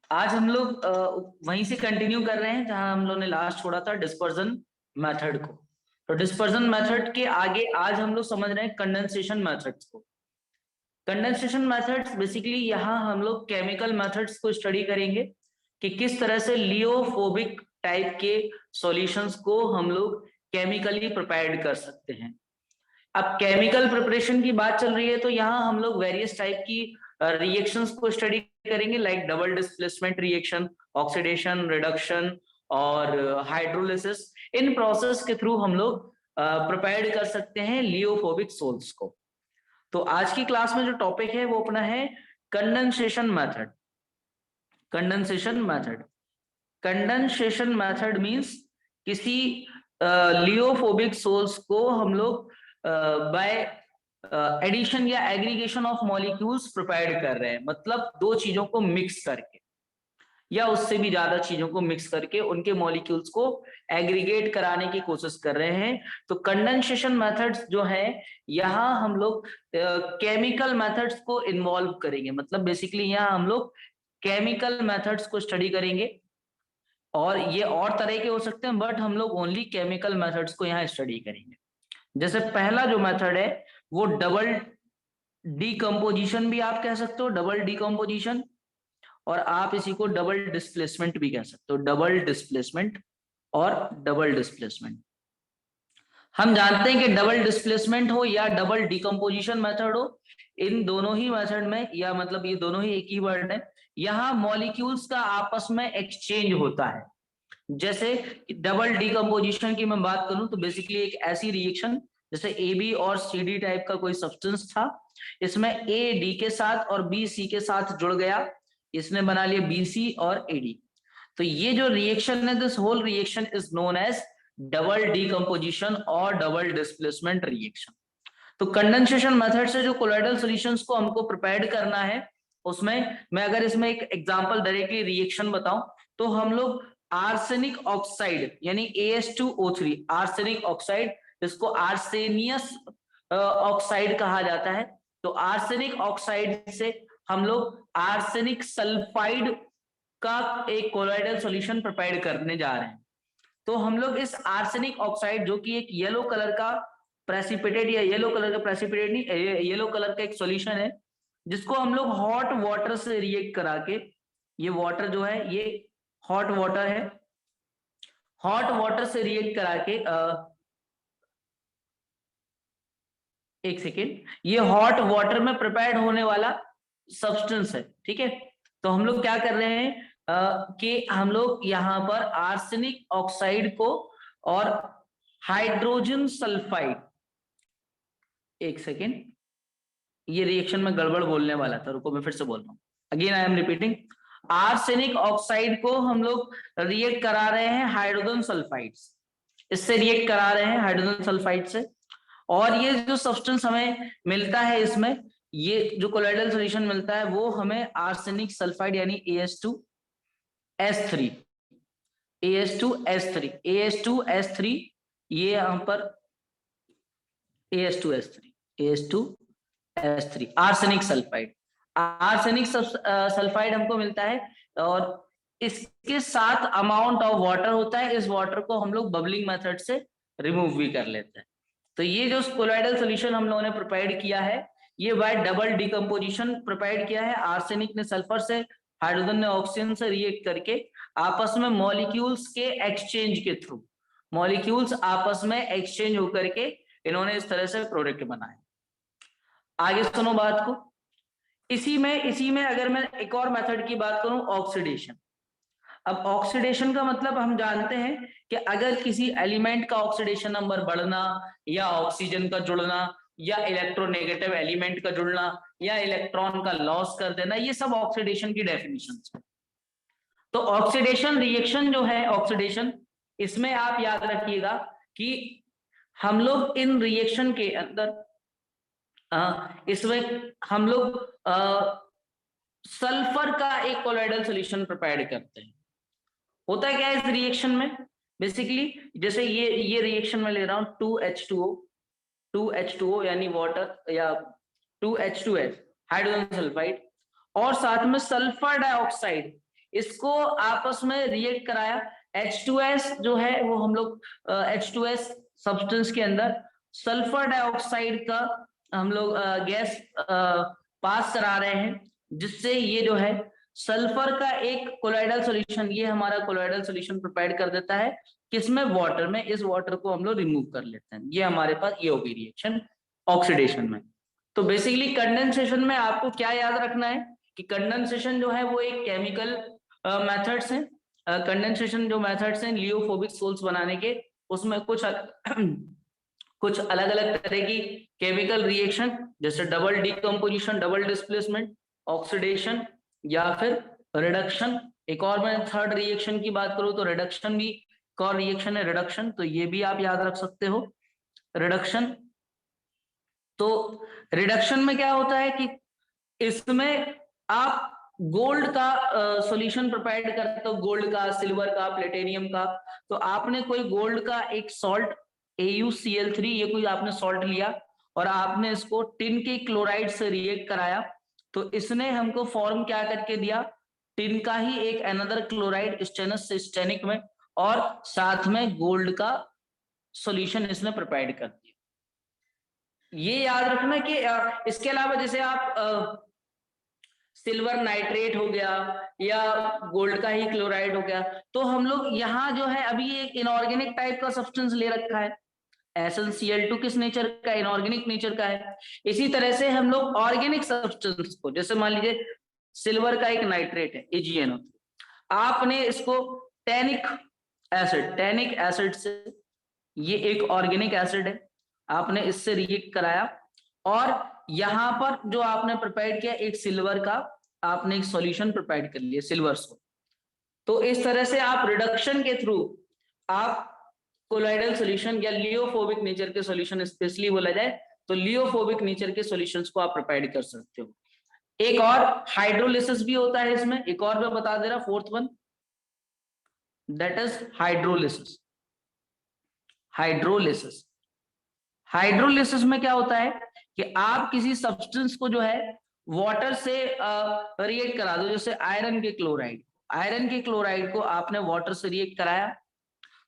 आज हम लोग वहीं से कंटिन्यू कर रहे हैं जहां हम लोग ने लास्ट छोड़ा था, डिस्पर्जन मेथड को। तो डिस्पर्जन मेथड के आगे आज हम लोग समझ रहे हैं कंडेंसेशन मेथड्स को। कंडेंसेशन मेथड्स बेसिकली यहाँ हम लोग केमिकल मेथड्स को स्टडी करेंगे कि किस तरह से लियोफोबिक टाइप के सॉल्यूशंस को हम लोग केमिकली प्रिपेयर्ड कर सकते हैं। अब केमिकल प्रिपरेशन की बात चल रही है तो यहाँ हम लोग वेरियस टाइप की रिएक्शंस को स्टडी करेंगे, like double displacement reaction, oxidation, reduction और हाइड्रोलिसिस। इन प्रोसेस के थ्रू हम लोग प्रिपेयर्ड कर सकते हैं लियोफोबिक सोल्स को। तो आज की क्लास में जो टॉपिक है वो अपना है condensation method. Condensation method condensation method means किसी लियोफोबिक सोल्स को हम लोग बाय एडिशन या एग्रीगेशन ऑफ मॉलिक्यूल्स प्रिपेयर्ड कर रहे हैं, मतलब दो चीजों को मिक्स करके या उससे भी ज्यादा चीजों को मिक्स करके उनके मॉलिक्यूल्स को एग्रीगेट कराने की कोशिश कर रहे हैं। तो कंडेंसेशन मेथड्स जो है यहाँ हम लोग केमिकल मेथड्स को इन्वॉल्व करेंगे, मतलब बेसिकली यहाँ हम लोग केमिकल मेथड्स को स्टडी करेंगे। और ये और तरह के हो सकते हैं बट हम लोग ओनली केमिकल मेथड्स को यहाँ स्टडी करेंगे। जैसे पहला जो मेथड है वो डबल डीकम्पोजिशन भी आप कह सकते हो, डबल डीकम्पोजिशन, और आप इसी को डबल डिस्प्लेसमेंट भी कह सकते हो, डबल डिस्प्लेसमेंट और डबल डिस्प्लेसमेंट। हम जानते हैं कि डबल डिस्प्लेसमेंट हो या डबल डीकम्पोजिशन मेथड हो, इन दोनों ही मेथड में, या मतलब ये दोनों ही एक ही वर्ड है, यहाँ मॉलिक्यूल्स का आपस में एक्सचेंज होता है। जैसे डबल डीकम्पोजिशन की मैं बात करूं तो बेसिकली एक ऐसी रिएक्शन जैसे ए बी और सी डी टाइप का कोई सब्सटेंस था, इसमें ए डी के साथ और बी सी के साथ जुड़ गया, इसने बना लिया बी सी और ए डी। तो ये जो रिएक्शन है, this whole reaction is known as double decomposition और डबल डिस्प्लेसमेंट रिएक्शन। तो कंडेंसेशन मेथड से जो कोलॉइडल सॉल्यूशंस को हमको प्रिपेयर करना है, उसमें मैं अगर इसमें एक एग्जांपल डायरेक्टली रिएक्शन बताऊं तो हम लोग आर्सेनिक ऑक्साइड यानी AS2O3, आर्सेनिक ऑक्साइड, जिसको आर्सेनियस ऑक्साइड कहा जाता है, तो आर्सेनिक ऑक्साइड से हम लोग आर्सेनिक सल्फाइड का एक कोलॉइडल सॉल्यूशन प्रिपेयर करने जा रहे हैं। तो हम लोग इस आर्सेनिक ऑक्साइड, जो कि एक येलो कलर का प्रेसिपिटेट या येलो कलर का प्रेसिपिटेट नहीं, येलो कलर का एक सॉल्यूशन है, जिसको हम लोग हॉट वाटर से रिएक्ट करा के, ये वाटर जो है ये हॉट वाटर है, हॉट वाटर से रिएक्ट करा के एक सेकेंड, ये हॉट वाटर में प्रिपेयर्ड होने वाला सब्सटेंस है, ठीक है। तो हम लोग क्या कर रहे हैं कि हम लोग यहाँ पर आर्सेनिक ऑक्साइड को और हाइड्रोजन सल्फाइड, एक सेकेंड, ये रिएक्शन में गड़बड़ बोलने वाला था, रुको मैं फिर से बोल रहा हूँ, again I am repeating. Arsenic oxide को हम लोग रिएक्ट करा रहे हैं हाइड्रोजन सल्फाइड, इससे रिएक्ट करा रहे हैं हाइड्रोजन सल्फाइड से, और ये जो सब्सटेंस हमें मिलता है, इसमें ये जो कोलॉइडल सॉल्यूशन मिलता है वो हमें आर्सेनिक सल्फाइड यानी AS2S3, AS2S3, AS2S3, ये यहाँ पर AS2S3, AS2S3 arsenic sulphide, arsenic sulphide हमको मिलता है, और इसके साथ अमाउंट ऑफ वाटर होता है, इस वाटर को हम लोग बबलिंग मेथड से रिमूव भी कर लेते हैं। तो ये जो कोलॉइडल सॉल्यूशन हम लोगों ने प्रिपेयर किया है, ये बाय डबल डिकम्पोजिशन प्रिपेयर किया है, आर्सेनिक ने सल्फर से, हाइड्रोजन ने ऑक्सीजन से रिएक्ट करके आपस में मॉलिक्यूल्स के एक्सचेंज के थ्रू, मॉलिक्यूल्स आपस में एक्सचेंज होकर के इन्होंने इस तरह से प्रोडक्ट बनाए। आगे सुनो बात को, इसी में अगर मैं एक और मेथड की बात करूं, ऑक्सीडेशन। अब ऑक्सीडेशन का मतलब हम जानते हैं कि अगर किसी एलिमेंट का ऑक्सीडेशन नंबर बढ़ना या ऑक्सीजन का जुड़ना या इलेक्ट्रोनेगेटिव एलिमेंट का जुड़ना या इलेक्ट्रॉन का लॉस कर देना, ये सब ऑक्सीडेशन की डेफिनेशन है। तो ऑक्सीडेशन रिएक्शन जो है, ऑक्सीडेशन, इसमें आप याद रखिएगा कि हम लोग इन रिएक्शन के अंदर इसमें हम लोग सल्फर का एक कोलॉइडल सॉल्यूशन प्रिपेयर करते हैं। होता है क्या इस रिएक्शन में, बेसिकली जैसे ये रिएक्शन में ले रहा हूं 2H2O यानी वाटर, या 2H2S हाइड्रोजन सल्फाइड, और साथ में सल्फर डाइऑक्साइड, इसको आपस में रिएक्ट कराया। H2S जो है वो हम लोग H2S सब्सटेंस के अंदर सल्फर डाइऑक्साइड का हम लोग गैस पास करा रहे हैं, जिससे ये जो है सल्फर का एक कोलाइडल सॉल्यूशन, ये हमारा कोलाइडल सॉल्यूशन प्रोवाइड कर देता है किसमें, वाटर में। इस वाटर को हम लोग रिमूव कर लेते हैं। ये हमारे पास ये होगी रिएक्शन ऑक्सीडेशन में। तो बेसिकली कंडेंसेशन में आपको क्या याद रखना है कि कंडेंसेशन जो है वो एक केमिकल मेथड्स हैं। कंडेंसेशन जो मेथड्स हैं लियोफोबिक सोल्स बनाने के, उसमें कुछ अलग अलग तरह की केमिकल रिएक्शन, जैसे double decomposition, double displacement, oxidation या फिर रिडक्शन। एक और मैं थर्ड रिएक्शन की बात करूं तो रिडक्शन भी एक और रिएक्शन है, रिडक्शन। तो ये भी आप याद रख सकते हो, रिडक्शन। तो रिडक्शन में क्या होता है कि इसमें आप गोल्ड का सॉल्यूशन प्रोवाइड करते हो, गोल्ड का, सिल्वर का, प्लेटिनियम का। तो आपने कोई गोल्ड का एक सॉल्ट AuCl3, ये कोई आपने सॉल्ट लिया और आपने इसको टिन के क्लोराइड से रिएक्ट कराया, तो इसने हमको फॉर्म क्या करके दिया, टिन का ही एक अनदर क्लोराइड स्टेनस से स्टेनिक में, और साथ में गोल्ड का सॉल्यूशन इसने प्रोवाइड कर दिया। ये याद रखना कि इसके अलावा जैसे आप सिल्वर नाइट्रेट हो गया या गोल्ड का ही क्लोराइड हो गया, तो हम लोग यहाँ जो है अभी एक इनऑर्गेनिक टाइप का सब्सटेंस ले रखा है। SnCl2 किस नेचर का, इनऑर्गेनिक नेचर का है। इसी तरह से हम लोग ऑर्गेनिक सब्सटेंस को, जैसे मान लीजिए सिल्वर का एक नाइट्रेट है AgNO3, आपने इसको टैनिक एसिड से, ये एक ऑर्गेनिक एसिड है, आपने इससे रिएक्ट कराया और यहां पर जो आपने प्रिपेयर किया एक सिल्वर का आपने एक सॉल्यूशन प्रिपेयर कर लिया, सिल्वर सॉल्ट। तो इस तरह से आप रिडक्शन के थ्रू आप कोलाइडल सॉल्यूशन या लियोफोबिक नेचर के सॉल्यूशन, स्पेशली बोला जाए तो लियोफोबिक नेचर के सॉल्यूशंस को आप प्रिपेयर कर सकते हो। एक और हाइड्रोलिसिस भी होता है इसमें, एक और मैं बता दे रहा, fourth one, that is hydrolysis. Hydrolysis hydrolysis में क्या होता है कि आप किसी सब्सटेंस को जो है वाटर से रिएक्ट करा दो, जैसे आयरन के क्लोराइड को आपने वाटर से रिएक्ट कराया,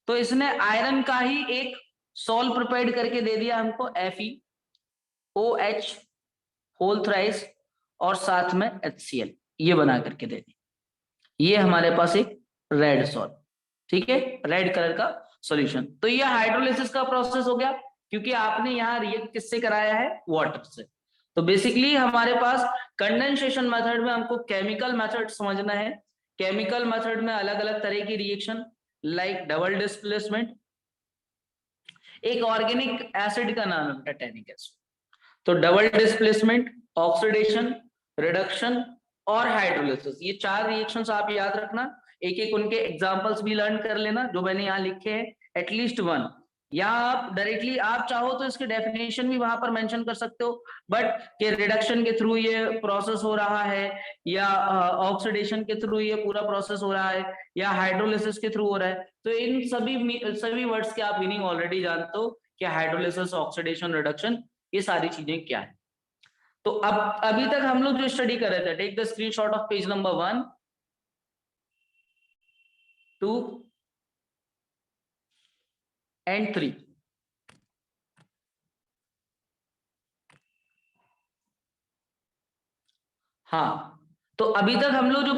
तो इसने आयरन का ही एक सॉल्ट प्रिपेयर करके दे दिया हमको, FeOH होल थ्राइस और साथ में HCl, ये बना करके दे दी। ये हमारे पास एक रेड सॉल्ट, ठीक है, रेड कलर का सॉल्यूशन। तो ये हाइड्रोलिसिस का प्रोसेस हो गया, क्योंकि आपने यहाँ रिएक्ट किससे कराया है, वाटर से। तो बेसिकली हमारे पास कंडेंसेशन मेथड में हमको केमिकल मेथड समझना है। केमिकल मेथड में अलग अलग तरह की रिएक्शन, लाइक डबल डिस्प्लेसमेंट, एक ऑर्गेनिक एसिड का नाम है टैनिक एसिड। तो डबल डिस्प्लेसमेंट, ऑक्सीडेशन, रिडक्शन और हाइड्रोलिसिस, ये चार रिएक्शंस आप याद रखना। एक एक उनके एग्जांपल्स भी लर्न कर लेना जो मैंने यहाँ लिखे हैं, एटलीस्ट वन। या आप डायरेक्टली आप चाहो तो इसके डेफिनेशन भी वहां पर मेंशन कर सकते हो, बट कि रिडक्शन के थ्रू ये प्रोसेस हो रहा है, या ऑक्सीडेशन के थ्रू ये पूरा प्रोसेस हो रहा है, या हाइड्रोलिसिस के थ्रू हो रहा है। तो इन सभी वर्ड्स के आप मीनिंग ऑलरेडी जानते हो कि हाइड्रोलिसिस, ऑक्सीडेशन, रिडक्शन, ये सारी चीजें क्या है। तो अब अभी तक हम लोग जो स्टडी कर रहे थे, take the screenshot of page number 1, 2 and 3। हाँ, तो अभी तक हम लोग जो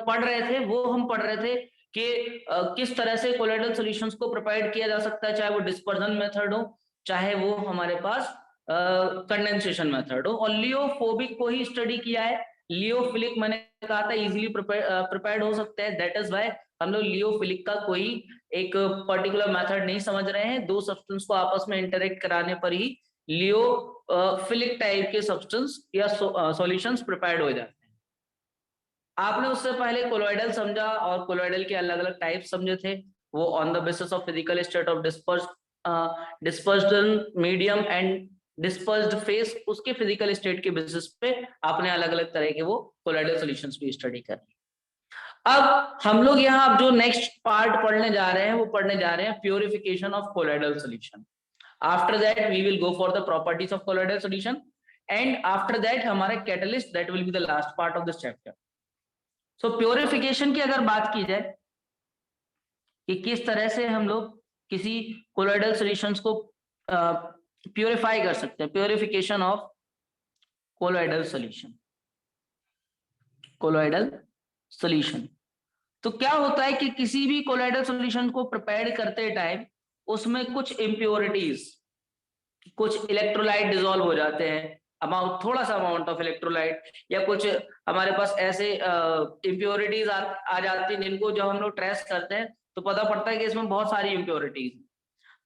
पढ़ रहे थे वो हम पढ़ रहे थे कि किस तरह से कोलाइडल सॉल्यूशंस को प्रोवाइड किया जा सकता है, चाहे वो डिस्पर्जन मेथड हो, चाहे वो हमारे पास कंडेंसेशन मेथड हो। और लियोफोबिक को ही स्टडी किया है। लियोफिलिक मैंने कहा था इजीली प्रिपेयर्ड हो सकते हैं, दैट इज व्हाई हम लोग लियोफिलिक का कोई एक पर्टिकुलर मेथड नहीं समझ रहे हैं। दो सब्सटेंस को आपस में इंटरेक्ट कराने पर ही लियोफिलिक टाइप के सब्सटेंस या सॉल्यूशंस प्रिपेयर्ड हो जाते हैं। आपने उससे पहले कोलॉइडल समझा और कोलॉइडल के अलग अलग टाइप समझे थे, वो on the basis of physical state of dispersion medium and dispersed phase, उसके फिजिकल स्टेट के बेसिस पे आपने अलग अलग तरह के वो कोलॉइडल सॉल्यूशंस भी स्टडी कर। अब हम लोग यहाँ अब जो नेक्स्ट पार्ट पढ़ने जा रहे हैं वो पढ़ने जा रहे हैं purification of colloidal solution. After that we will go for the properties of colloidal solution, and after that हमारा catalyst, that will be the last part of this chapter. So purification की अगर बात की जाए कि किस तरह से हम लोग किसी कोलोइडल सॉल्यूशंस को प्योरीफाई कर सकते हैं, purification of colloidal solution, colloidal solution. तो क्या होता है कि किसी भी कोलोइडल सॉल्यूशन को प्रिपेयर करते टाइम उसमें कुछ इम्प्योरिटीज, कुछ इलेक्ट्रोलाइट डिसॉल्व हो जाते हैं, अमाउंट, थोड़ा सा अमाउंट ऑफ इलेक्ट्रोलाइट, या कुछ हमारे पास ऐसे इम्प्योरिटीज आ जाती हैं जिनको जब हम लोग ट्रेस करते हैं तो पता पड़ता है कि इसमें बहुत सारी इम्प्योरिटीज।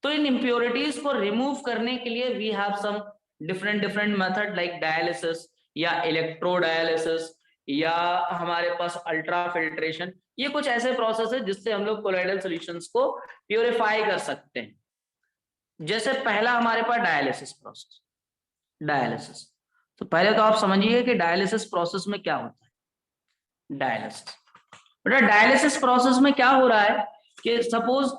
तो इन इम्प्योरिटीज को रिमूव करने के लिए we have some different different method like dialysis या इलेक्ट्रोडायलिसिस या हमारे पास अल्ट्रा फिल्ट्रेशन। ये कुछ ऐसे प्रोसेस है जिससे हम लोग कोलोइडल सॉल्यूशंस को प्योरीफाई कर सकते हैं। जैसे पहला हमारे पास डायलिसिस प्रोसेस, डायलिसिस। तो पहले तो आप समझिए कि डायलिसिस प्रोसेस में क्या होता है। डायलिसिस, बेटा डायलिसिस प्रोसेस में क्या हो रहा है कि सपोज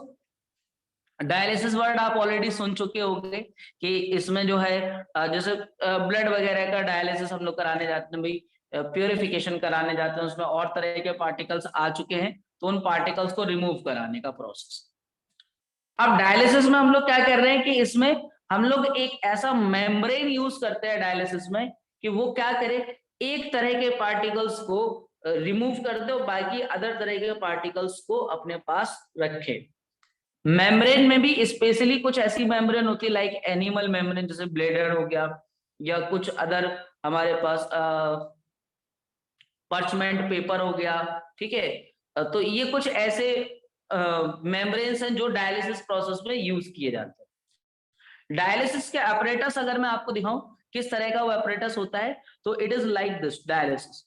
डायलिसिस वर्ड आप ऑलरेडी सुन चुके होंगे कि इसमें जो है जैसे ब्लड वगैरह का डायलिसिस हम लोग कराने जाते हैं, भाई प्योरिफिकेशन कराने जाते हैं, उसमें और तरह के पार्टिकल्स आ चुके हैं तो उन पार्टिकल्स को रिमूव कराने का प्रोसेस। अब डायलिसिस में हम लोग क्या कर रहे हैं कि इसमें हम लोग एक ऐसा मेम्ब्रेन यूज करते हैं डायलिसिस में कि वो क्या करे, एक तरह के पार्टिकल्स को रिमूव कर दे और बाकी अदर तरह के पार्टिकल्स को अपने पास रखे। मेम्ब्रेन में भी स्पेशली कुछ ऐसी मेम्ब्रेन होती है लाइक एनिमल मेम्ब्रेन, जैसे ब्लेडर हो गया या कुछ अदर हमारे पास पर्चमेंट पेपर हो गया, ठीक है। तो ये कुछ ऐसे मेम्ब्रेन्स हैं जो डायलिसिस प्रोसेस में यूज किए जाते हैं। डायलिसिस के apparatus अगर मैं आपको दिखाऊं किस तरह का वो apparatus होता है, तो it is like this dialysis.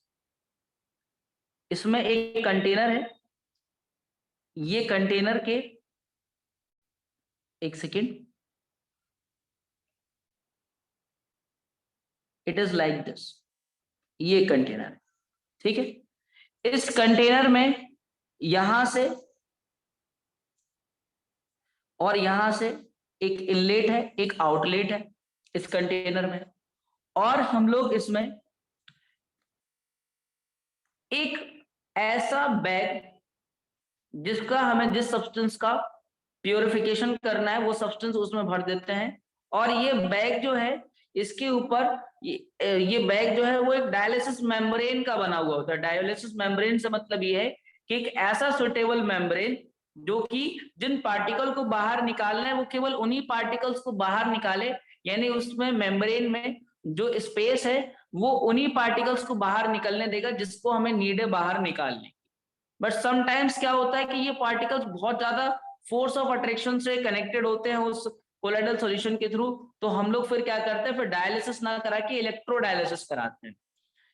इसमें एक कंटेनर है, ये कंटेनर के, एक second, it is like this, ये कंटेनर, ठीक है। इस कंटेनर में यहां से और यहां से एक इनलेट है, एक आउटलेट है इस कंटेनर में, और हम लोग इसमें एक ऐसा बैग जिसका हमें जिस सब्सटेंस का प्योरिफिकेशन करना है वो सब्सटेंस उसमें भर देते हैं। और ये बैग जो है इसके ऊपर ये बैग जो है वो एक डायलिसिस मेम्ब्रेन का बना हुआ होता है। डायलिसिस मेम्ब्रेन से मतलब ये है कि एक ऐसा सुटेबल मेम्ब्रेन जो कि जिन पार्टिकल को बाहर निकालना है वो केवल उन्हीं पार्टिकल्स को बाहर निकाले, यानी उसमें मेम्ब्रेन में जो स्पेस है वो उन्हीं पार्टिकल्स को बाहर निकलने देगा जिसको हमें नीड है बाहर निकालने। बट समटाइम्स क्या होता है कि ये पार्टिकल्स बहुत ज्यादा फोर्स ऑफ अट्रैक्शन से कनेक्टेड होते हैं उस कोलोइडल सॉल्यूशन के थ्रू, तो हम लोग फिर क्या करते हैं, फिर डायलिसिस ना करा के इलेक्ट्रोडायलिसिस कराते हैं।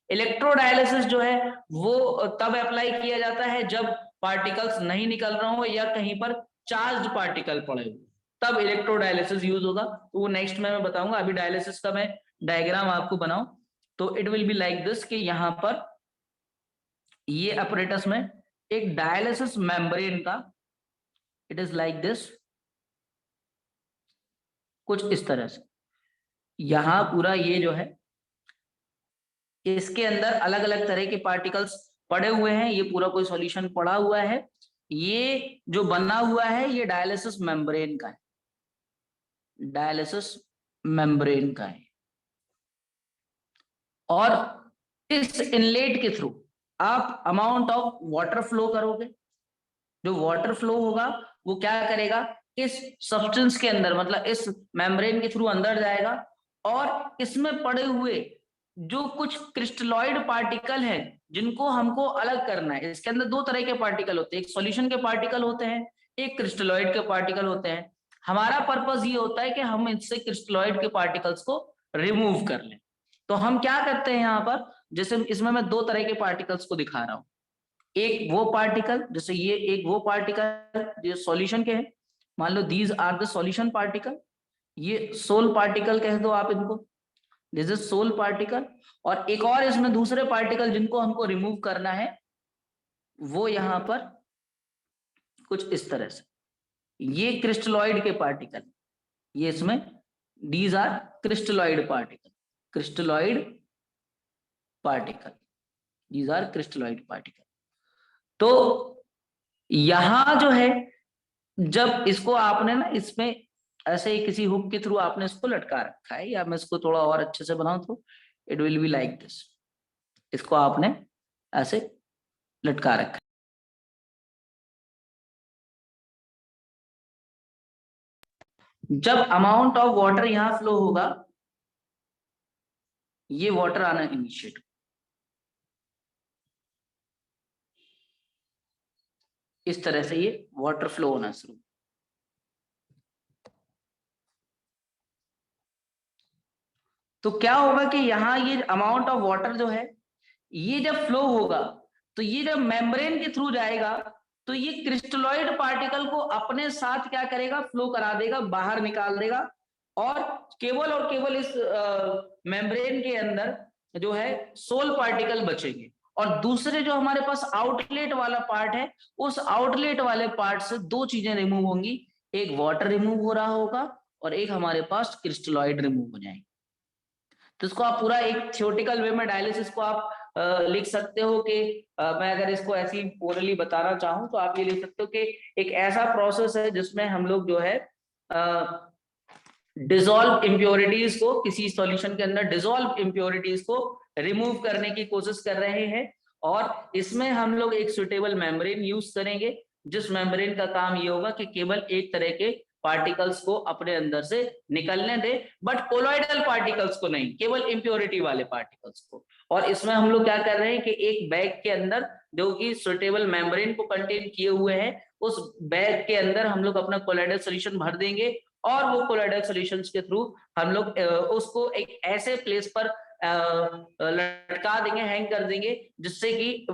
इलेक्ट्रोडायलिसिस जो है वो तब अप्लाई किया जाता है जब पार्टिकल्स नहीं निकल रहे हो या कहीं पर चार्ज्ड पार्टिकल पड़े हुए, तब इलेक्ट्रोडायलिसिस यूज होगा। तो वो नेक्स्ट में मैं बताऊंगा, अभी डायलिसिस का मैं डायग्राम आपको बनाऊं तो it will be like this कि यहां पर ये अपरेटस में एक डायलिसिस मेम्ब्रेन का, इट इज लाइक दिस, कुछ इस तरह से। यहां पूरा ये जो है इसके अंदर अलग अलग तरह के पार्टिकल्स पड़े हुए हैं, ये पूरा कोई सॉल्यूशन पड़ा हुआ है। ये जो बना हुआ है ये डायलिसिस मेम्ब्रेन का है, डायलिसिस मेम्ब्रेन का है। और इस इनलेट के थ्रू आप अमाउंट ऑफ वाटर फ्लो करोगे। जो वाटर फ्लो होगा वो क्या करेगा, इस सब्सटेंस के अंदर मतलब इस मेम्ब्रेन के थ्रू अंदर जाएगा और इसमें पड़े हुए जो कुछ क्रिस्टलॉइड पार्टिकल हैं जिनको हमको अलग करना है। इसके अंदर दो तरह के पार्टिकल होते हैं, एक सॉल्यूशन के पार्टिकल होते हैं, एक क्रिस्टलॉइड के पार्टिकल होते हैं। हमारा पर्पस ये होता है कि हम इससे क्रिस्टलॉइड के पार्टिकल्स को रिमूव कर लें। तो हम क्या करते हैं यहाँ पर, जैसे इसमें मैं दो तरह के पार्टिकल्स को दिखा रहा हूँ। एक वो पार्टिकल, जैसे ये एक वो पार्टिकल जो सॉल्यूशन के हैं, मान लो these are the solution particle, ये सोल पार्टिकल कह दो आप इनको, दिस इज सोल पार्टिकल। और एक और इसमें दूसरे पार्टिकल जिनको हमको रिमूव करना है वो यहां पर कुछ इस तरह से, ये क्रिस्टलॉइड के पार्टिकल, ये इसमें these are crystalloid particle, crystalloid particle, these are crystalloid particle. तो यहां जो है, जब इसको आपने ना इसमें ऐसे ही किसी हुक के थ्रू आपने इसको लटका रखा है, या मैं इसको थोड़ा और अच्छे से बनाऊं तो it will be like this, इसको आपने ऐसे लटका रखा है। जब अमाउंट ऑफ वाटर यहां फ्लो होगा, ये वाटर आना इनिशिएट, इस तरह से ये वाटर फ्लो होना शुरू। तो क्या होगा कि यहाँ ये अमाउंट ऑफ वाटर जो है, ये जब फ्लो होगा तो ये जब मेम्ब्रेन के थ्रू जाएगा तो ये क्रिस्टलॉइड पार्टिकल को अपने साथ क्या करेगा, फ्लो करा देगा, बाहर निकाल देगा, और केवल इस मेम्ब्रेन के अंदर जो है सोल पार्टिकल बचेंगे। और दूसरे जो हमारे पास आउटलेट वाला पार्ट है, उस आउटलेट वाले पार्ट से दो चीजें रिमूव होंगी, एक वाटर रिमूव हो रहा होगा और एक हमारे पास क्रिस्टलॉइड रिमूव हो जाएंगे। तो इसको आप पूरा एक थ्योरेटिकल वे में डायलिसिस को आप लिख सकते हो कि मैं अगर इसको ऐसी ओरली बताना चाहूँ तो आप ये लिख सकते हो कि एक ऐसा प्रोसेस है जिसमें हम लोग जो है डिसॉल्व इम्प्योरिटीज को, किसी सॉल्यूशन के अंदर डिसॉल्व इम्प्योरिटीज को रिमूव करने की कोशिश कर रहे हैं, और इसमें हम लोग एक सुटेबल मेम्ब्रेन यूज करेंगे, जिस मेम्ब्रेन का काम ये होगा कि केवल एक तरह के पार्टिकल्स को अपने अंदर से निकलने दे, बट कोलॉइडल पार्टिकल्स को नहीं, केवल इम्प्योरिटी वाले पार्टिकल्स को। और इसमें हम लोग क्या कर रहे हैं कि एक बैग के अंदर जो कि सुटेबल मेम्ब्रेन को कंटेन किए हुए हैं, उस बैग के अंदर हम लोग अपना कोलॉइडल सॉल्यूशन भर देंगे, और वो कोलॉइडल सॉल्यूशंस के थ्रू हम लोग उसको एक ऐसे प्लेस पर लटका देंगे, हैंग कर देंगे, जिससे कि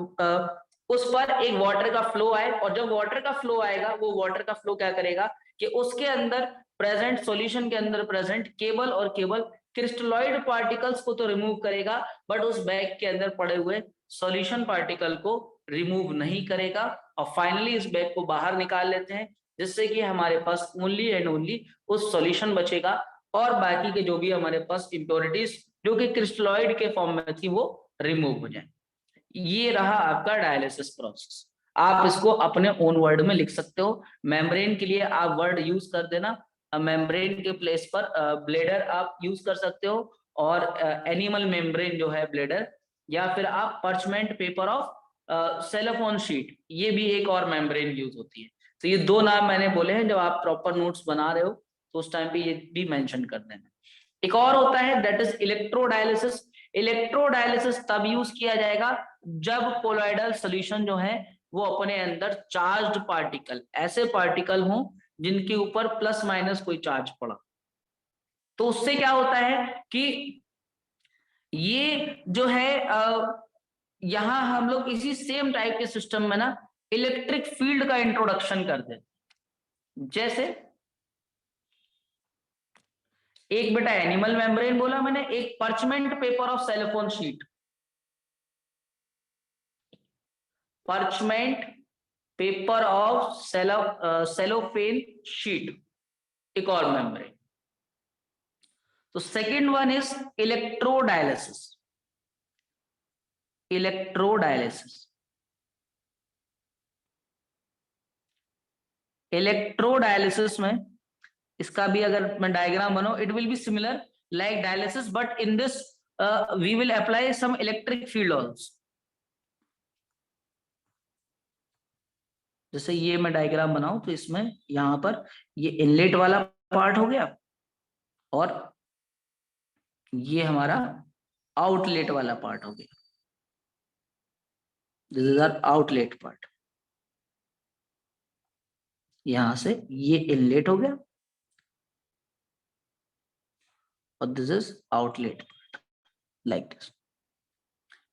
उस पर एक वाटर का फ्लो आए। और जब वाटर का फ्लो आएगा, वो वाटर का फ्लो क्या करेगा कि उसके अंदर प्रेजेंट सॉल्यूशन के अंदर प्रेजेंट केवल और केवल क्रिस्टलॉइड पार्टिकल्स को तो रिमूव करेगा, बट उस बैग के अंदर पड़े हुए सॉल्यूशन पार्टिकल को रिमूव नहीं करेगा। और फाइनली इस बैग को बाहर निकाल लेते हैं, जिससे कि हमारे पास ओनली एंड ओनली उस सॉल्यूशन बचेगा, और बाकी के जो भी हमारे पास इंप्योरिटीज जो कि क्रिस्टलॉइड के फॉर्म में थी वो रिमूव हो जाए। ये रहा आपका डायलिसिस प्रोसेस। आप इसको अपने ओन वर्ड में लिख सकते हो। मेम्ब्रेन के लिए आप वर्ड यूज कर देना, मेम्ब्रेन के प्लेस पर ब्लेडर आप यूज कर सकते हो, और एनिमल मेम्ब्रेन जो है ब्लेडर, या फिर आप parchment paper of cellophane sheet, ये भी एक और मेम्ब्रेन यूज होती है। तो ये दो नाम मैंने बोले हैं, जब आप प्रॉपर नोट्स बना रहे हो तो उस टाइम पे ये भी मेंशन कर देना। एक और होता है दैट इज इलेक्ट्रोडायलिसिस। इलेक्ट्रोडायलिसिस तब यूज किया जाएगा जब कोलॉइडल सॉल्यूशन जो है वो अपने अंदर चार्ज्ड पार्टिकल, ऐसे पार्टिकल हों जिनके ऊपर प्लस माइनस कोई चार्ज पड़ा। तो उससे क्या होता है कि ये जो है यहां हम लोग इसी सेम टाइप के सिस्टम में ना इलेक्ट्रिक फील्ड का इंट्रोडक्शन कर देते। जैसे एक बेटा एनिमल मेम्ब्रेन बोला मैंने, एक parchment paper of cellophane sheet, parchment paper of cellophane sheet, एक और मेम्ब्रेन। तो second one is electrodialysis. Electrodialysis, electrodialysis में इसका भी अगर मैं डायग्राम बनाऊं, it will be similar like dialysis, but in this we will apply some electric field also. जैसे ये मैं डायग्राम बनाऊं तो इसमें यहां पर ये इनलेट वाला पार्ट हो गया, और ये हमारा आउटलेट वाला पार्ट हो गया। This is our outlet part. यहां से ये इनलेट हो गया और this is outlet like this.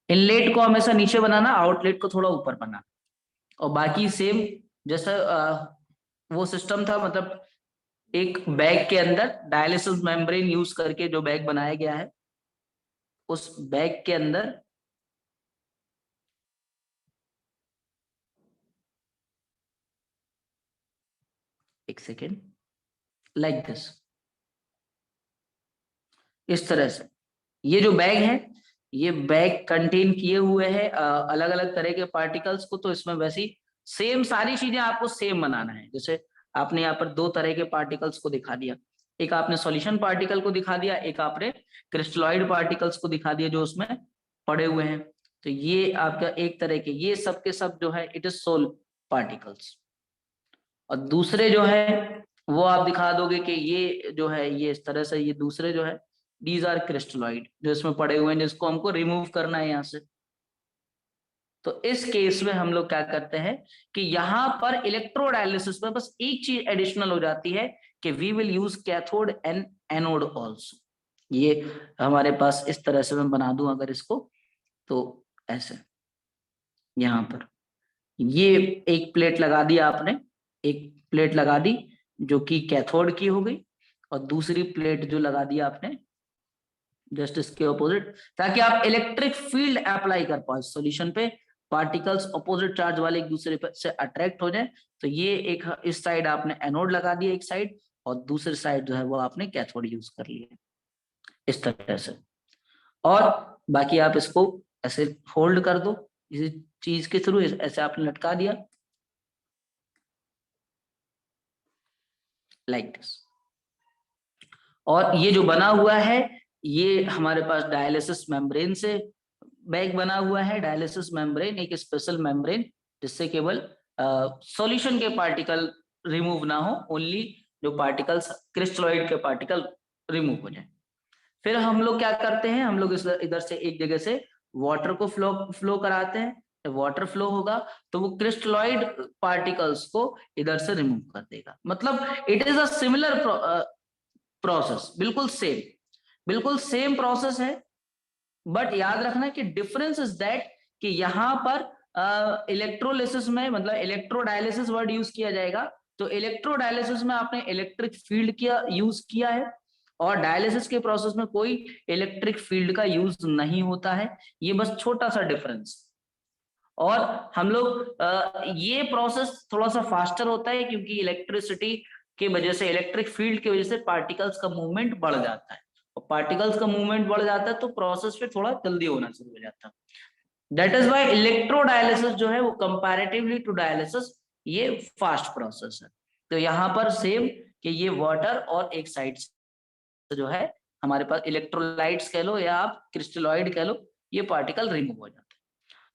Inlet को हमेशा नीचे बनाना, आउटलेट को थोड़ा ऊपर बनाना, और बाकी सेम जैसा वो सिस्टम था, मतलब एक बैग के अंदर डायलिसिस मेम्ब्रेन यूज करके जो बैग बनाया गया है, उस बैग के अंदर एक सेकेंड, लाइक दिस, इस तरह से ये जो बैग है ये बैग कंटेन किए हुए हैं अलग अलग तरह के पार्टिकल्स को, तो इसमें वैसी सेम सारी चीजें आपको सेम बनाना है। जैसे आपने यहाँ पर दो तरह के पार्टिकल्स को दिखा दिया, एक आपने सॉल्यूशन पार्टिकल को दिखा दिया, एक आपने क्रिस्टलॉइड पार्टिकल्स को दिखा दिया जो उसमें पड़े हुए हैं। तो ये आपका एक तरह के, ये सब के सब जो है इट इज सोल पार्टिकल्स। और दूसरे जो है वो आप दिखा दोगे कि ये जो है ये इस तरह से, ये दूसरे जो है दीज आर क्रिस्टलॉइड जो इसमें पड़े हुए हैं, जिसको हमको रिमूव करना है यहाँ से। तो इस केस में हम लोग क्या करते हैं कि यहाँ पर इलेक्ट्रोडायलिसिस में बस एक चीज एडिशनल हो जाती है कि we will use cathode and anode also. ये हमारे पास इस तरह से मैं बना दूं अगर इसको, तो ऐसे यहाँ पर ये एक प्लेट लगा दी आपने, एक प्लेट लगा दी जो कि कैथोड की हो गई, और दूसरी प्लेट जो लगा दी आपने जस्ट इसके ऑपोजिट, ताकि आप इलेक्ट्रिक फील्ड अप्लाई कर पाओ सॉल्यूशन पे, पार्टिकल्स ऑपोजिट चार्ज वाले एक दूसरे से अट्रैक्ट हो जाए। तो ये एक इस साइड आपने एनोड लगा दिया एक साइड, और दूसरी साइड जो है वो आपने कैथोड यूज कर लिया इस तरह से। और बाकी आप इसको ऐसे होल्ड कर दो इसी चीज के थ्रू, ऐसे आपने लटका दिया लाइक दिस। और ये जो बना हुआ है ये हमारे पास डायलिसिस मेम्ब्रेन से बैग बना हुआ है। डायलिसिस मेम्ब्रेन एक स्पेशल मेम्ब्रेन जिससे केवल सॉल्यूशन के पार्टिकल रिमूव ना हो, ओनली जो पार्टिकल्स क्रिस्टलॉइड के पार्टिकल रिमूव हो जाए। फिर हम लोग क्या करते हैं, हम लोग इधर से एक जगह से वाटर को फ्लो कराते हैं। जब वाटर फ्लो होगा तो वो क्रिस्टलॉइड पार्टिकल्स को इधर से रिमूव कर देगा। मतलब it is a similar process, बिल्कुल सेम प्रोसेस है। बट याद रखना कि डिफरेंस इज दैट कि यहाँ पर इलेक्ट्रोलिसिस में, मतलब इलेक्ट्रोडायलिसिस वर्ड यूज किया जाएगा, तो इलेक्ट्रोडायलिसिस में आपने इलेक्ट्रिक फील्ड किया यूज किया है, और डायलिसिस के प्रोसेस में कोई इलेक्ट्रिक फील्ड का यूज नहीं होता है। ये बस छोटा सा डिफरेंस। और हम लोग ये प्रोसेस थोड़ा सा फास्टर होता है क्योंकि इलेक्ट्रिसिटी की वजह से, इलेक्ट्रिक फील्ड की वजह से पार्टिकल्स का मूवमेंट बढ़ जाता है, और पार्टिकल्स का मूवमेंट बढ़ जाता है तो प्रोसेस फिर थोड़ा जल्दी होना शुरू हो जाता है। दैट इज वाई इलेक्ट्रोडायलिसिस जो है वो कंपैरेटिवली टू डायलिसिस ये फास्ट प्रोसेस है। तो यहाँ पर सेम कि ये वाटर और एक साइड से जो है हमारे पास इलेक्ट्रोलाइट्स कह लो या आप क्रिस्टलॉइड कह लो, ये पार्टिकल रिमूव हो जाता है।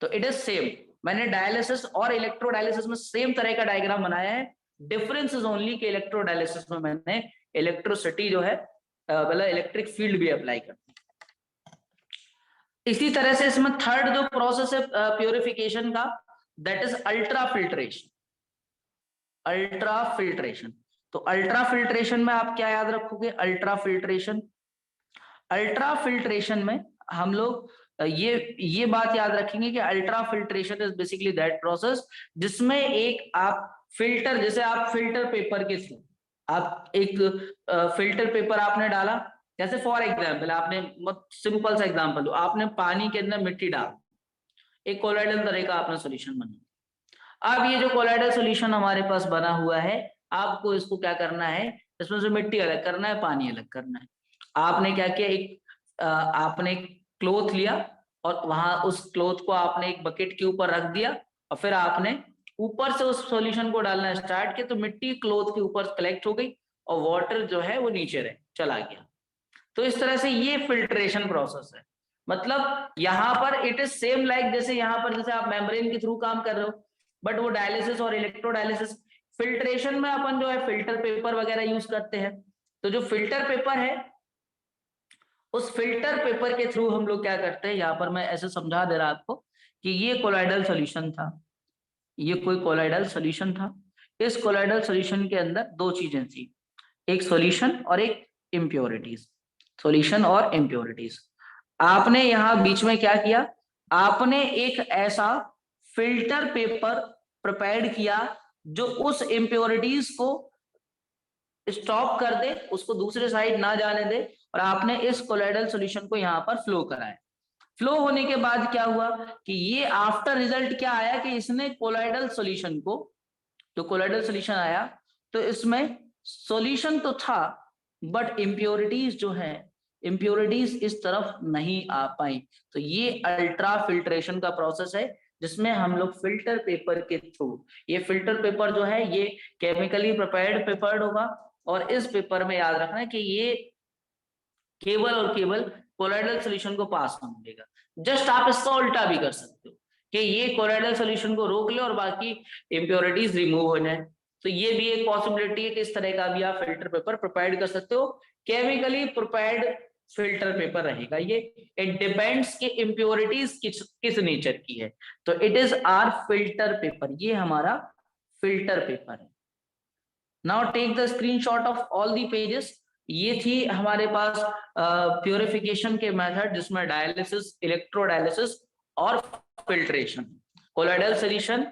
तो इट इज सेम। मैंने डायलिसिस और इलेक्ट्रोडायलिसिस में सेम तरह का डायग्राम बनाया है। डिफरेंस इज ओनली कि इलेक्ट्रोडायलिसिस में मैंने इलेक्ट्रिसिटी जो है मतलब इलेक्ट्रिक फील्ड भी अप्लाई करती है। इसी तरह से इसमें थर्ड जो प्रोसेस है प्यूरिफिकेशन का, that is ultra filtration. Ultra filtration, तो अल्ट्रा फिल्ट्रेशन में आप क्या याद रखोगे, अल्ट्रा फिल्ट्रेशन में हम लोग ये बात याद रखेंगे कि ultra filtration is basically that process जिसमें एक आप फिल्टर, जैसे आप फिल्टर पेपर के थ्रू आप एक फिल्टर पेपर आपने डाला, जैसे फॉर एग्जाम्पल आपने सिंपल सा एग्जाम्पल दो, आपने पानी के अंदर मिट्टी डाल, एक कोलाइडल तरह का आपने सोल्यूशन बना। अब ये जो कोलाइडल सोल्यूशन हमारे पास बना हुआ है, आपको इसको क्या करना है, इसमें से मिट्टी अलग करना है, पानी अलग करना है। आपने क्या किया, एक आपने क्लॉथ लिया और वहां उस क्लॉथ को आपने एक बकेट के ऊपर रख दिया, और फिर आपने ऊपर से उस सॉल्यूशन को डालना स्टार्ट किया, तो मिट्टी क्लॉथ के ऊपर कलेक्ट हो गई और वाटर जो है वो नीचे रहे चला गया। तो इस तरह से ये फिल्ट्रेशन प्रोसेस है। मतलब यहाँ पर इट इज सेम लाइक, जैसे यहाँ पर जैसे आप मेम्ब्रेन के थ्रू काम कर रहे हो, बट वो डायलिसिस और इलेक्ट्रोडायलिसिस। फिल्ट्रेशन में अपन जो है फिल्टर पेपर वगैरह यूज करते हैं। तो जो फिल्टर पेपर है, उस फिल्टर पेपर के थ्रू हम लोग क्या करते हैं, यहाँ पर मैं ऐसे समझा दे रहा आपको कि ये कोलाइडल सॉल्यूशन था, ये कोई कोलाइडल सॉल्यूशन था। इस कोलाइडल सॉल्यूशन के अंदर दो चीजें थी, एक सॉल्यूशन और एक इम्प्योरिटीज, सॉल्यूशन और इम्प्योरिटीज। आपने यहाँ बीच में क्या किया, आपने एक ऐसा फिल्टर पेपर प्रिपेयर किया जो उस इम्प्योरिटीज को स्टॉप कर दे, उसको दूसरे साइड ना जाने दे, और आपने इस कोलाइडल सॉल्यूशन को यहाँ पर फ्लो कराया। फ्लो होने के बाद क्या हुआ कि ये आफ्टर रिजल्ट क्या आया कि इसने कोलाइडल सॉल्यूशन को, जो कोलाइडल सॉल्यूशन आया तो इसमें सॉल्यूशन तो था बट इम्प्योरिटीज जो है इम्प्योरिटीज इस तरफ नहीं आ पाई। तो ये अल्ट्रा फिल्ट्रेशन का प्रोसेस है, जिसमें हम लोग फिल्टर पेपर के थ्रू, ये फिल्टर पेपर जो है ये केमिकली प्रिपेयर्ड पेपर होगा, और इस पेपर में याद रखना है कि ये केवल और केवल कोलाइडल सोल्यूशन को पास होने देगा। जस्ट आप इसका उल्टा भी कर सकते हो कि ये कोलाइडल सोल्यूशन को रोक ले और बाकी इम्प्योरिटीज रिमूव हो जाए। तो ये भी एक पॉसिबिलिटी है कि इस तरह का भी आप फिल्टर पेपर प्रिपेयर कर सकते हो। केमिकली प्रिपेयर्ड फिल्टर पेपर रहेगा ये। इट डिपेंड्स कि इम्प्योरिटीज किस नेचर की है। तो it is our filter paper, ये हमारा फिल्टर पेपर है। Now take the screenshot of all the pages. ये थी हमारे पास प्यूरिफिकेशन के मेथड, जिसमें डायलिसिस, इलेक्ट्रोडायलिसिस और फिल्ट्रेशन। कोलाइडल सॉल्यूशन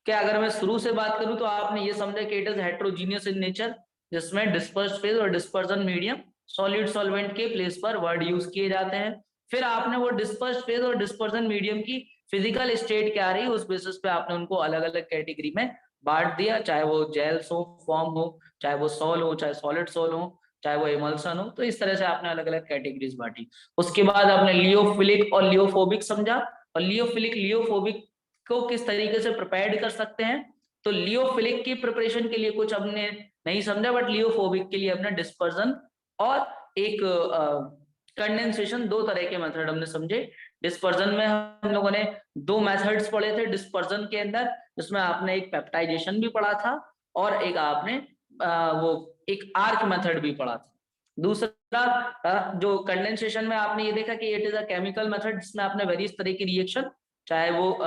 के अगर मैं शुरू से बात करूं तो आपने ये समझा कि it is heterogeneous in nature, जिसमें डिस्पर्स फेज और डिस्पर्जन मीडियम सॉलिड सॉल्वेंट के प्लेस पर वर्ड यूज किए जाते हैं। फिर आपने वो डिस्पर्स फेज और डिस्पर्जन मीडियम की फिजिकल स्टेट क्या रही, उस बेसिस पे आपने उनको अलग अलग कैटेगरी में बांट दिया, चाहे वो जेल्स हो, फॉर्म हो, चाहे वो सॉल हो, चाहे सॉलिड सॉल हो, चाहे वो इमल्सन हो। तो इस तरह से आपने अलग अलग कैटेगरीज बांटी। उसके बाद आपने लियोफिलिक और लियोफोबिक समझा, और लियोफिलिक लियोफोबिक को किस तरीके से प्रिपेयर कर सकते हैं। तो लियोफिलिक की प्रिपरेशन के लिए कुछ हमने नहीं समझा, बट लियोफोबिक के लिए अपने डिस्पर्जन और एक कंडेंसेशन, दो तरह के मेथड हमने समझे। डिस्पर्जन में हम लोगों ने दो मेथड्स पढ़े थे डिस्पर्जन के अंदर, जिसमें आपने एक पेप्टाइजेशन भी पढ़ा था और एक आपने वो एक आर्क मेथड भी पढ़ा था। दूसरा जो कंडेंसेशन में आपने ये देखा कि it is a chemical method, जिसमें आपने वेरियस तरह की रिएक्शन, चाहे वो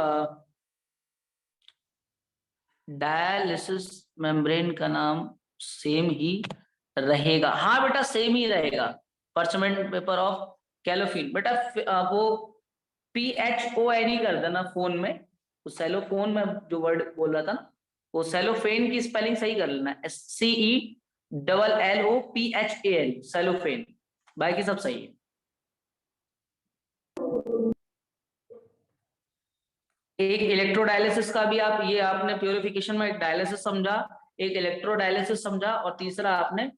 डायलिसिस मेम्ब्रेन का नाम सेम ही रहेगा, हाँ बेटा सेम ही रहेगा, परचमेंट पेपर ऑफ कैलोफिन। बेटा वो PHON ही कर देना फोन में, वो सेलोफोन में जो वर्ड बोल रहा था ना, वो सेलोफेन की स्पेलिंग सही कर लेना, SCELLOPHAN, सेलोफेन। बाकी सब सही है। एक इलेक्ट्रोडायलिसिस का भी आप, ये आपने प्यूरिफिकेशन में एक डायलिसिस समझा, एक इलेक्ट्रोडायलिसिस समझा, और तीसरा आपने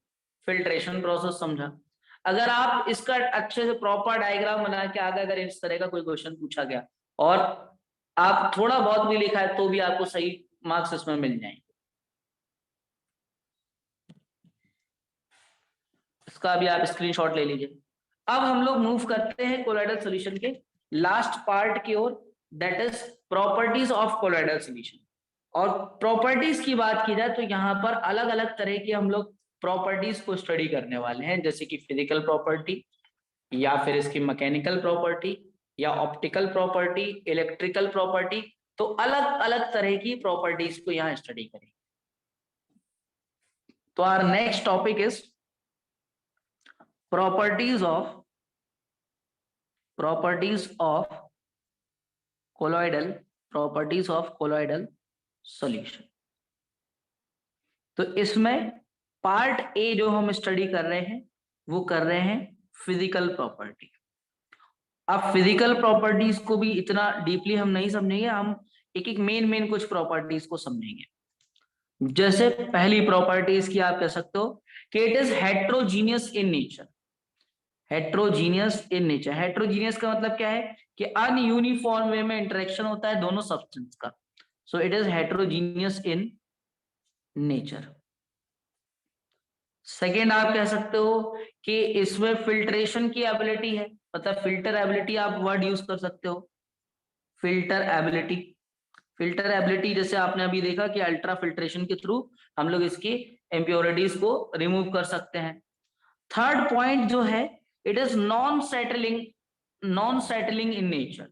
फिल्ट्रेशन प्रोसेस समझा। अगर आप इसका अच्छे से प्रॉपर डायग्राम बना के आगे अगर इस तरह का कोई क्वेश्चन पूछा गया और आप थोड़ा बहुत भी लिखा है तो भी आपको सही मार्क्स इसमें मिल जाएंगे। इसका भी आप स्क्रीनशॉट ले लीजिए। अब हम लोग मूव करते हैं कोलाइडल सॉल्यूशन के लास्ट पार्ट की ओर, that is properties of colloidal solution. और प्रॉपर्टीज की बात की जाए तो यहाँ पर अलग अलग तरह की हम लोग प्रॉपर्टीज को स्टडी करने वाले हैं, जैसे कि फिजिकल प्रॉपर्टी, या फिर इसकी मैकेनिकल प्रॉपर्टी, या ऑप्टिकल प्रॉपर्टी, इलेक्ट्रिकल प्रॉपर्टी। तो अलग अलग तरह की प्रॉपर्टीज को यहाँ स्टडी करेंगे। तो our next topic is properties of colloidal solution। तो इसमें पार्ट ए जो हम स्टडी कर रहे हैं वो कर रहे हैं फिजिकल प्रॉपर्टी। अब फिजिकल प्रॉपर्टीज को भी इतना डीपली हम नहीं समझेंगे, हम एक एक मेन कुछ प्रॉपर्टीज को समझेंगे। जैसे पहली प्रॉपर्टीज की आप कह सकते हो कि it is heterogeneous in nature. Heterogeneous in nature, heterogeneous का मतलब क्या है कि अनयूनिफॉर्म वे में इंटरेक्शन होता है दोनों सब्सटेंस का। So it is heterogeneous in nature. Second आप कह सकते हो कि इसमें फिल्ट्रेशन की एबिलिटी है, मतलब फिल्टर एबिलिटी आप वर्ड यूज कर सकते हो, फिल्टर एबिलिटी। फिल्टर एबिलिटी जैसे आपने अभी देखा कि अल्ट्रा फिल्ट्रेशन के थ्रू हम लोग इसकी इम्प्योरिटीज को रिमूव कर सकते हैं। थर्ड पॉइंट जो है, it is non settling in nature.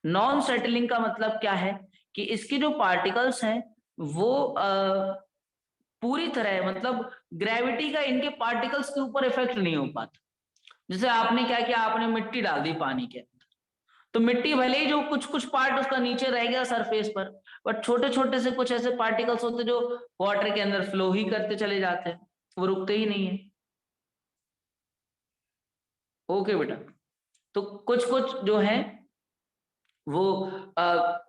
Non settling का मतलब क्या है कि इसके जो पार्टिकल्स हैं वो पूरी तरह, मतलब ग्रेविटी का इनके पार्टिकल्स के ऊपर इफेक्ट नहीं हो पाता। जैसे आपने क्या किया, आपने मिट्टी डाल दी पानी के अंदर, तो मिट्टी भले ही जो कुछ पार्ट उसका नीचे रह गया सरफेस पर, बट छोटे छोटे से कुछ ऐसे पार्टिकल्स होते जो वाटर के अंदर फ्लो ही करते चले जाते हैं, वो रुकते ही नहीं है। ओके बेटा, तो कुछ जो है वो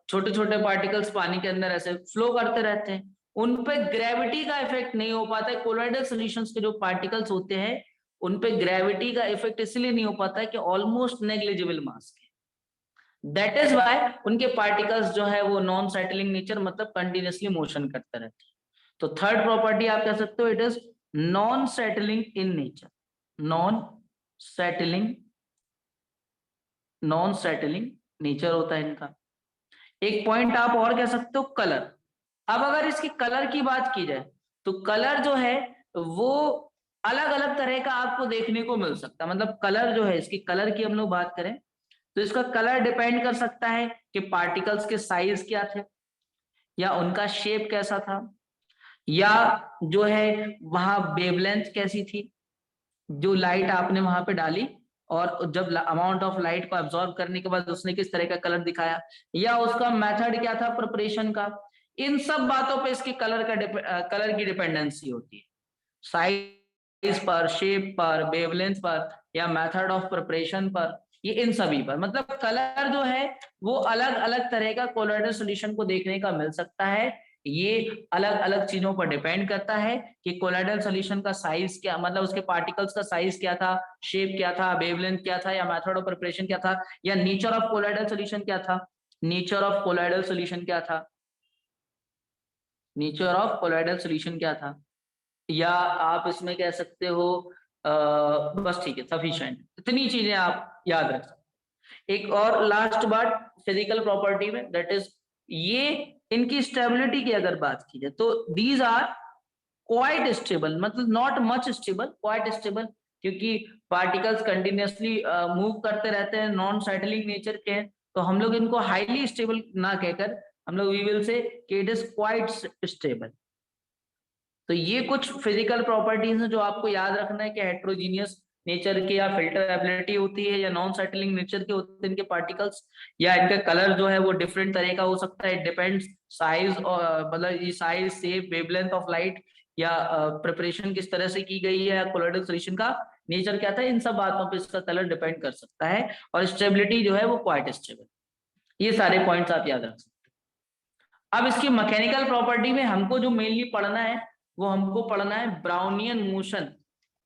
छोटे छोटे पार्टिकल्स पानी के अंदर ऐसे फ्लो करते रहते हैं, उन पे ग्रेविटी का इफेक्ट नहीं हो पाता है। कोलॉइडल सॉल्यूशंस के जो पार्टिकल्स होते हैं उन पे ग्रेविटी का इफेक्ट इसलिए नहीं हो पाता है कि ऑलमोस्ट नेग्लिजिबल मास है। दैट इज वाई उनके पार्टिकल्स जो है वो नॉन सेटलिंग नेचर, मतलब कंटिन्यूसली मोशन करते रहते हैं। तो थर्ड प्रॉपर्टी आप कह सकते हो it is non settling in nature, non settling, non settling nature होता है इनका। एक पॉइंट आप और कह सकते हो कलर। अब अगर इसकी कलर की बात की जाए तो कलर जो है वो अलग अलग तरह का आपको देखने को मिल सकता है। मतलब कलर जो है, इसकी कलर की हम लोग बात करें तो इसका कलर डिपेंड कर सकता है कि पार्टिकल्स के साइज क्या थे, या उनका शेप कैसा था, या जो है वहां वेवलेंथ कैसी थी, जो लाइट आपने वहां पे डाली और जब अमाउंट ऑफ लाइट को एब्जॉर्ब करने के बाद उसने किस तरह का कलर दिखाया, या उसका मेथड क्या था प्रिपरेशन का। इन सब बातों पे इसकी कलर की डिपेंडेंसी होती है, साइज पर, शेप पर, वेवलेंथ पर, या मेथड ऑफ प्रिपरेशन पर, ये इन सभी पर। मतलब कलर जो है वो अलग अलग तरह का कोलोइडल सॉल्यूशन को देखने का मिल सकता है। ये अलग अलग चीजों पर डिपेंड करता है कि कोलोइडल सॉल्यूशन का साइज क्या, मतलब उसके पार्टिकल्स का साइज क्या था, शेप क्या था, वेवलेंथ क्या था, या मेथड ऑफ प्रिपरेशन क्या था, या नेचर ऑफ कोलोइडल सॉल्यूशन क्या था, नेचर ऑफ कोलोइडल सॉल्यूशन क्या था, नेचर ऑफ कोलोइडल सॉल्यूशन क्या था। या आप इसमें कह सकते हो बस ठीक है, सफिशिएंट, इतनी चीजें आप याद रख सकते। एक और लास्ट बात फिजिकल प्रॉपर्टी में, दैट इज ये इनकी स्टेबिलिटी की अगर बात की जाए तो दीज आर क्वाइट स्टेबल, मतलब not much stable, quite stable, क्योंकि पार्टिकल्स कंटिन्यूसली मूव करते रहते हैं, नॉन सेटलिंग नेचर के हैं, तो हम लोग इनको हाईली स्टेबल ना कहकर हम लोग वी विल से कि इट इज क्वाइट स्टेबल। तो ये कुछ फिजिकल प्रॉपर्टीज हैं जो आपको याद रखना है कि हेट्रोजीनियस नेचर की या फिल्टर एबिलिटी होती है, या नॉन सेटलिंग नेचर के होते हैं इनके पार्टिकल्स, या इनका कलर जो है वो डिफरेंट तरह का हो सकता है। डिपेंड्स साइज, और मतलब ये size, shape, wavelength of light, या प्रिपरेशन किस तरह से की गई है, या कोलोइडल सॉल्यूशन का नेचर क्या था, इन सब बातों पे इसका कलर डिपेंड कर सकता है। और स्टेबिलिटी जो है वो क्वाइट स्टेबल। ये सारे पॉइंट्स आप याद रख सकते हैं। अब इसकी मैकेनिकल प्रॉपर्टी में हमको जो मेनली पढ़ना है वो हमको पढ़ना है ब्राउनियन मोशन।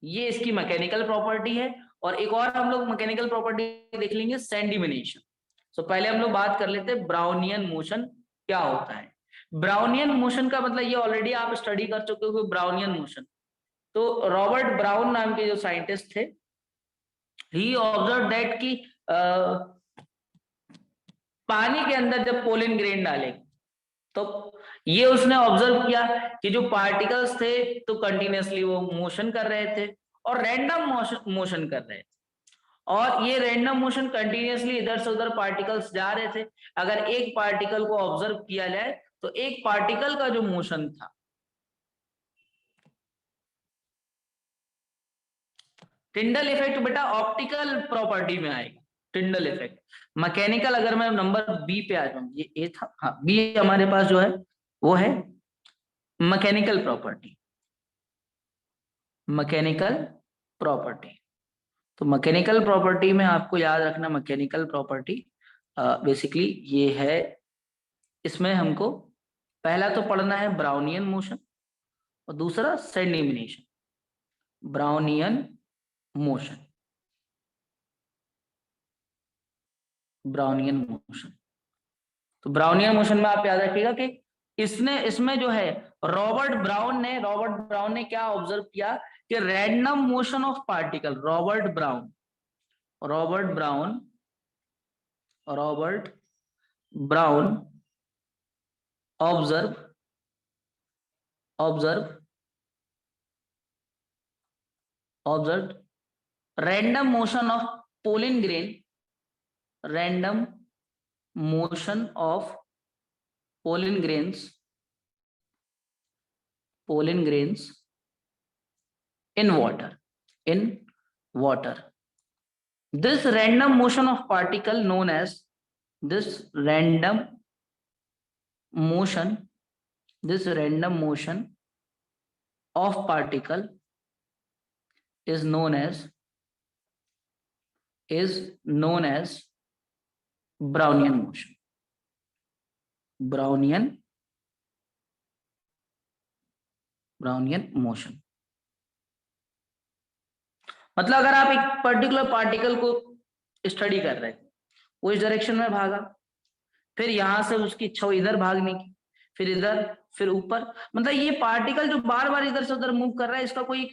ये इसकी मैकेनिकल प्रॉपर्टी है। और एक और हम लोग मैकेनिकल प्रॉपर्टी देख लेंगे, सैंडिमिनेशन। सो पहले हम लोग बात कर लेते हैं ब्राउनियन मोशन क्या होता है। ब्राउनियन मोशन का मतलब ये ऑलरेडी आप स्टडी कर चुके हो ब्राउनियन मोशन। तो रॉबर्ट ब्राउन नाम के जो साइंटिस्ट थे, ही ऑब्जर्व दैट कि पानी के अंदर जब पोलिन ग्रेन डाले तो ये उसने ऑब्जर्व किया कि जो पार्टिकल्स थे तो कंटिन्यूसली वो मोशन कर रहे थे और रैंडम मोशन कर रहे थे। और ये रैंडम मोशन कंटिन्यूसली इधर से उधर पार्टिकल्स जा रहे थे। अगर एक पार्टिकल को ऑब्जर्व किया जाए तो एक पार्टिकल का जो मोशन था, टिंडल इफेक्ट बेटा ऑप्टिकल प्रॉपर्टी में आएगा। टिंडल इफेक्ट मैकेनिकल, अगर मैं नंबर बी पे आ जाऊं, ये ए था, हाँ बी हमारे पास जो है वो है मैकेनिकल प्रॉपर्टी। मैकेनिकल प्रॉपर्टी, तो मैकेनिकल प्रॉपर्टी में आपको याद रखना, मैकेनिकल प्रॉपर्टी बेसिकली ये है, इसमें हमको पहला तो पढ़ना है ब्राउनियन मोशन और दूसरा sedimentation. Brownian motion, Brownian motion. तो ब्राउनियन मोशन में आप याद रखिएगा कि इसमें जो है रॉबर्ट ब्राउन ने क्या ऑब्जर्व किया कि random motion of particle. Robert brown observe random motion of pollen grain, random motion of pollen grains in water. This random motion of particle known as this random motion of particle is known as Brownian motion. Brownian motion. मतलब अगर आप एक particular particle को study कर रहे हैं, वो इस डायरेक्शन में भागा, फिर यहां से उसकी इच्छा हुई इधर भागने की, फिर इधर, फिर ऊपर, मतलब ये पार्टिकल जो बार बार इधर से उधर मूव कर रहा है, इसका कोई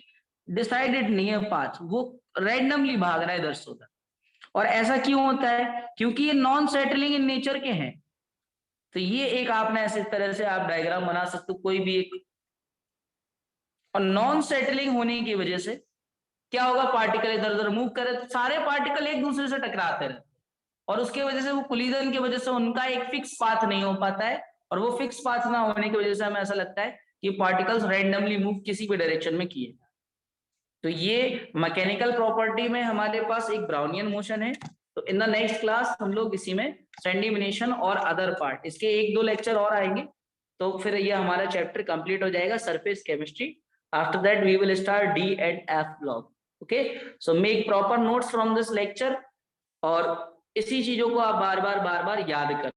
डिसाइडेड नहीं है पाथ, वो रैंडमली भाग रहा है इधर से उधर। और ऐसा क्यों होता है? क्योंकि ये नॉन सेटलिंग इन नेचर के हैं। तो ये एक आपने ऐसे तरह से आप डायग्राम बना सकते हो कोई भी एक, और नॉन सेटलिंग होने की वजह से क्या होगा, पार्टिकल इधर उधर मूव करे तो सारे पार्टिकल एक दूसरे से टकराते रहते, और उसके वजह से वो कोलिजन की वजह से उनका एक फिक्स पाथ नहीं हो पाता है, और वो फिक्स पाथ ना होने की वजह से हमें ऐसा लगता है कि पार्टिकल्स रैंडमली मूव किसी भी डायरेक्शन में किए। तो ये मैकेनिकल प्रॉपर्टी में हमारे पास एक ब्राउनियन मोशन है। तो इन द नेक्स्ट क्लास हम लोग इसी में सैंडिमिनेशन और अदर पार्ट, इसके 1-2 लेक्चर और आएंगे, तो फिर ये हमारा चैप्टर कंप्लीट हो जाएगा, surface chemistry. After that we will start d and f block. Okay, so make proper notes from this lecture, और इसी चीजों को आप बार बार याद कर